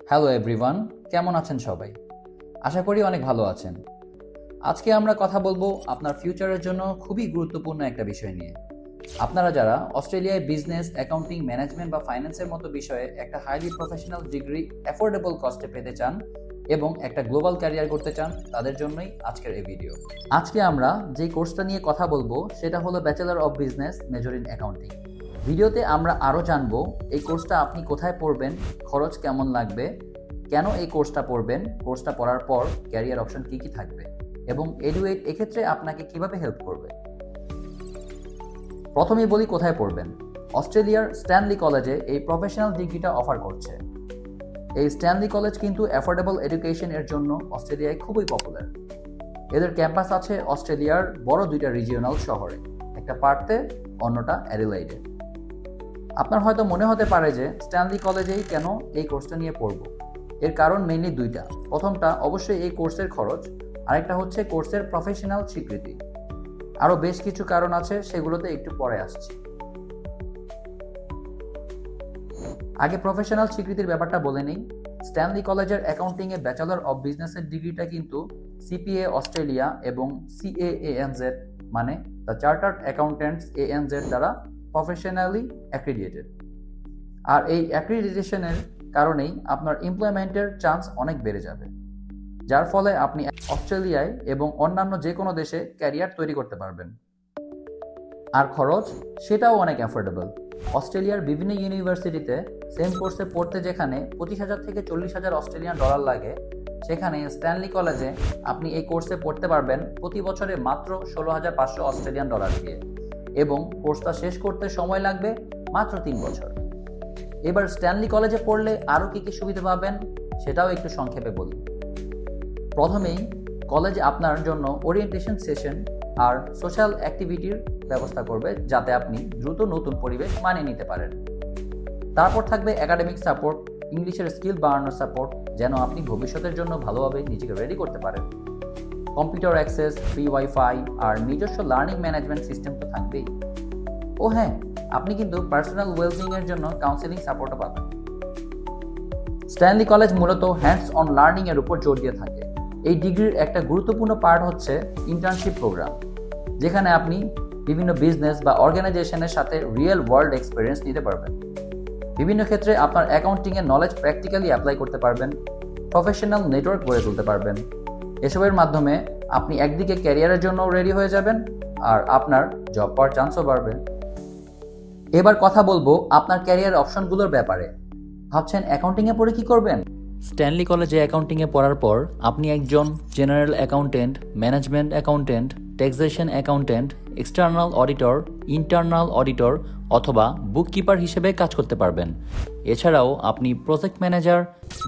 Hello everyone, কেমন আছেন সবাই? আশা করি অনেক ভালো আছেন। আজকে আমরা কথা বলবো আপনার ফিউচারের জন্য খুবই গুরুত্বপূর্ণ একটা বিষয় নিয়ে। আপনারা যারা অস্ট্রেলিয়ায় বিজনেস, অ্যাকাউন্টিং, ম্যানেজমেন্ট বা ফাইন্যান্সের মতো বিষয়ে একটা হাইলি প্রফেশনাল ডিগ্রি অ্যাফোর্ডেবল কস্টে পেতে চান এবং একটা গ্লোবাল ক্যারিয়ার করতে চান, তাদের জন্যই আজকের এই ভিডিও। আজকে আমরা যে কোর্সটা নিয়ে কথা বলবো সেটা হলো bachelor of business major in accounting. ভিডিওতে আমরা আরও জানবো এই কোর্সটা আপনি কোথায় পড়বেন, খরচ কেমন লাগবে, কেন এই কোর্সটা পড়বেন, কোর্সটা পড়ার পর ক্যারিয়ার অপশন কী কী থাকবে এবং এডুয়েট এক্ষেত্রে আপনাকে কিভাবে হেল্প করবে। প্রথমেই বলি কোথায় পড়বেন। অস্ট্রেলিয়ার স্ট্যানলি কলেজে এই প্রফেশনাল ডিগ্রিটা অফার করছে। এই স্ট্যানলি কলেজ কিন্তু অ্যাফোর্ডেবল এডুকেশন এর জন্য অস্ট্রেলিয়ায় খুবই পপুলার। এদের ক্যাম্পাস আছে অস্ট্রেলিয়ার বড় দুইটা রিজিওনাল শহরে, একটা পার্থে, অন্যটা অ্যাডিলেইডে। আপনার হয়তো মনে হতে পারে যে স্ট্যানলি কলেজেই কেন এই কোর্সটা নিয়ে পড়ব। এর কারণ মেইনলি দুইটা। প্রথমটা অবশ্যই এই কোর্সের খরচ, আরেকটা হচ্ছে কোর্সের প্রফেশনাল স্বীকৃতি। আরও বেশ কিছু কারণ আছে, সেগুলোতে একটু পরে আসছি। আগে প্রফেশনাল স্বীকৃতির ব্যাপারটা বলে নেই। স্ট্যানলি কলেজের অ্যাকাউন্টিংয়ে ব্যাচেলর অফ বিজনেসের ডিগ্রিটা কিন্তু সিপিএ অস্ট্রেলিয়া এবং CAANZ মানে দ্য চার্টার্ড অ্যাকাউন্ট্যান্টস ANZ দ্বারা প্রফেশনালি অ্যাক্রিডিয়েটেড। আর এই অ্যাক্রিডিটেশনের কারণেই আপনার এমপ্লয়মেন্টের চান্স অনেক বেড়ে যাবে, যার ফলে আপনি অস্ট্রেলিয়ায় এবং অন্যান্য যে কোনো দেশে ক্যারিয়ার তৈরি করতে পারবেন। আর খরচ, সেটাও অনেক অ্যাফোর্ডেবল। অস্ট্রেলিয়ার বিভিন্ন ইউনিভার্সিটিতে সেম কোর্সে পড়তে যেখানে 25,000 থেকে 40,000 অস্ট্রেলিয়ান ডলার লাগে, সেখানে স্ট্যানলি কলেজে আপনি এই কোর্সে পড়তে পারবেন প্রতি বছরে মাত্র 16,500 অস্ট্রেলিয়ান ডলার দিয়ে, এবং কোর্সটা শেষ করতে সময় লাগবে মাত্র 3 বছর। এবার স্ট্যানলি কলেজে পড়লে আরও কী কী সুবিধা পাবেন সেটাও একটু সংক্ষেপে বলি। প্রথমেই কলেজ আপনার জন্য ওরিয়েন্টেশন সেশন আর সোশ্যাল অ্যাক্টিভিটির ব্যবস্থা করবে, যাতে আপনি দ্রুত নতুন পরিবেশ মানিয়ে নিতে পারেন। তারপর থাকবে একাডেমিক সাপোর্ট, ইংলিশের স্কিল বাড়ানোর সাপোর্ট, যেন আপনি ভবিষ্যতের জন্য ভালোভাবে নিজেকে রেডি করতে পারেন। কম্পিউটার অ্যাক্সেস, ফ্রি ওয়াইফাই আর নিজস্ব লার্নিং ম্যানেজমেন্ট সিস্টেম তো থাকবেই। ও হ্যাঁ, আপনি কিন্তু পার্সোনাল ওয়েলবিং এর জন্য কাউন্সেলিং সাপোর্টও পাবেন। স্ট্যানলি কলেজ মূলত হ্যান্ডস অন লার্নিং এর উপর জোর দিয়ে থাকে। এই ডিগ্রির একটা গুরুত্বপূর্ণ পার্ট হচ্ছে ইন্টার্নশিপ প্রোগ্রাম, যেখানে আপনি বিভিন্ন বিজনেস বা অর্গানাইজেশনের সাথে রিয়েল ওয়ার্ল্ড এক্সপিরিয়েন্স নিতে পারবেন। বিভিন্ন ক্ষেত্রে আপনার অ্যাকাউন্টিংয়ের নলেজ প্র্যাকটিক্যালি অ্যাপ্লাই করতে পারবেন, প্রফেশনাল নেটওয়ার্ক গড়ে তুলতে পারবেন। এসবের মাধ্যমে আপনি একদিকে ক্যারিয়ারের জন্য রেডি হয়ে যাবেন, আর আপনার জব পাওয়ার চান্সও বাড়বে। এবার কথা বলবো আপনার ক্যারিয়ার অপশনগুলোর ব্যাপারে। ভাবছেন অ্যাকাউন্টিংয়ে পড়ে কি করবেন? স্ট্যানলি কলেজে অ্যাকাউন্টিংয়ে পড়ার পর আপনি একজন general accountant, management accountant, taxation accountant, external auditor, internal auditor অথবা বুককিপার হিসেবে কাজ করতে পারবেন। এছাড়াও আপনি project manager,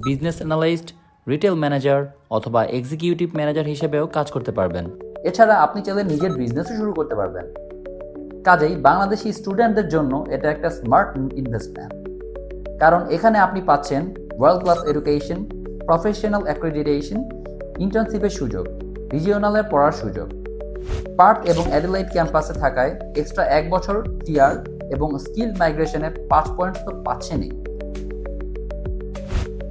business analyst, retail manager অথবা এক্সিকিউটিভ ম্যানেজার হিসেবেও কাজ করতে পারবেন। এছাড়া আপনি চাইলে নিজের বিজনেসও শুরু করতে পারবেন। কাজেই বাংলাদেশি স্টুডেন্টদের জন্য এটা একটা স্মার্ট ইনভেস্টমেন্ট, কারণ এখানে আপনি পাচ্ছেন world class education, professional accreditation, ইন্টার্নশিপের সুযোগ, রিজিওনালের পড়ার সুযোগ। পার্থ এবং অ্যাডিলেইড ক্যাম্পাসে থাকায় এক্সট্রা 1 বছর টিআর এবং স্কিল মাইগ্রেশনে 5 পয়েন্টস তো পাচ্ছেনই।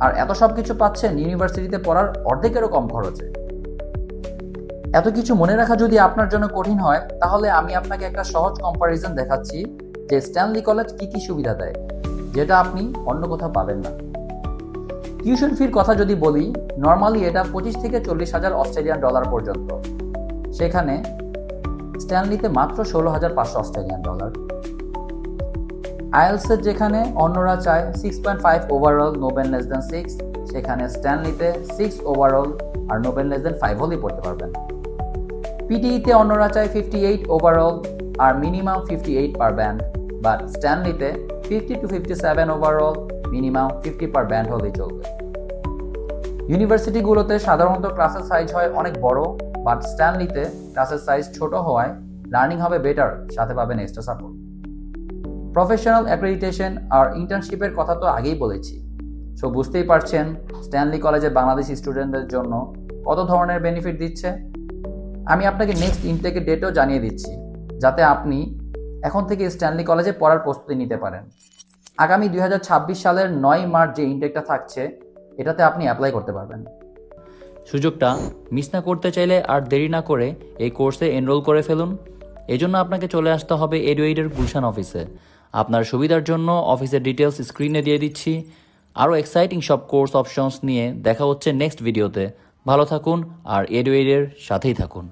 আর এত সব কিছু পাচ্ছেন ইউনিভার্সিটিতে পড়ার অর্ধেকেরও কম খরচে। এত কিছু মনে রাখা যদি আপনার জন্য কঠিন হয়, তাহলে আমি আপনাকে একটা সহজ কম্পারিজন দেখাচ্ছি যে স্ট্যানলি কলেজ কি কি সুবিধা দেয়, যেটা আপনি অন্য কোথাও পাবেন না। টিউশন ফির কথা যদি বলি, নর্মালি এটা 25 থেকে 40,000 অস্ট্রেলিয়ান ডলার পর্যন্ত, সেখানে স্ট্যানলিতে মাত্র 16,500 অস্ট্রেলিয়ান ডলার। আইএলসের যেখানে অন্যরা চায় 6.5 overall, no band less than 6, সেখানে স্ট্যানলিতে 6 ওভারঅল আর নো বেন লেস দেন 5 হলেই পড়তে পারবেন। পিটিইতে অন্যরা চায় 58 ওভারঅল আর মিনিমাম 58 পার ব্যান্ড, বাট স্ট্যানলিতে 50 to 57 overall, minimum 50 per band হলেই চলবে। ইউনিভার্সিটিগুলোতে সাধারণত ক্লাসের সাইজ হয় অনেক বড়, বাট স্ট্যানলিতে ক্লাসের সাইজ ছোট হওয়ায় লার্নিং হবে বেটার, সাথে পাবেন এক্সট্রা সাপোর্ট। প্রফেশনাল অ্যাক্রেডিটেশন আর ইন্টার্নশিপের কথা তো আগেই বলেছি, সো বুঝতেই পারছেন স্ট্যানলি কলেজে বাংলাদেশি স্টুডেন্টদের জন্য কত ধরনের বেনিফিট দিচ্ছে। আমি আপনাকে নেক্সট ইনটেকের ডেটও জানিয়ে দিচ্ছি, যাতে আপনি এখন থেকে স্ট্যানলি কলেজে পড়ার প্রস্তুতি নিতে পারেন। আগামী 2026 সালের 9 মার্চ যে ইনটেকটা থাকছে, এটাতে আপনি অ্যাপ্লাই করতে পারবেন। সুযোগটা মিস না করতে চাইলে আর দেরি না করে এই কোর্সে এনরোল করে ফেলুন। এজন্য আপনাকে চলে আসতে হবে এডুইডের গুলশান অফিসে। আপনার সুবিধার জন্য অফিসের ডিটেলস স্ক্রিনে দিয়ে দিচ্ছি। আরও এক্সাইটিং সব কোর্স অপশনস নিয়ে দেখা হচ্ছে নেক্সট ভিডিওতে। ভালো থাকুন আর এডুইডের সাথেই থাকুন।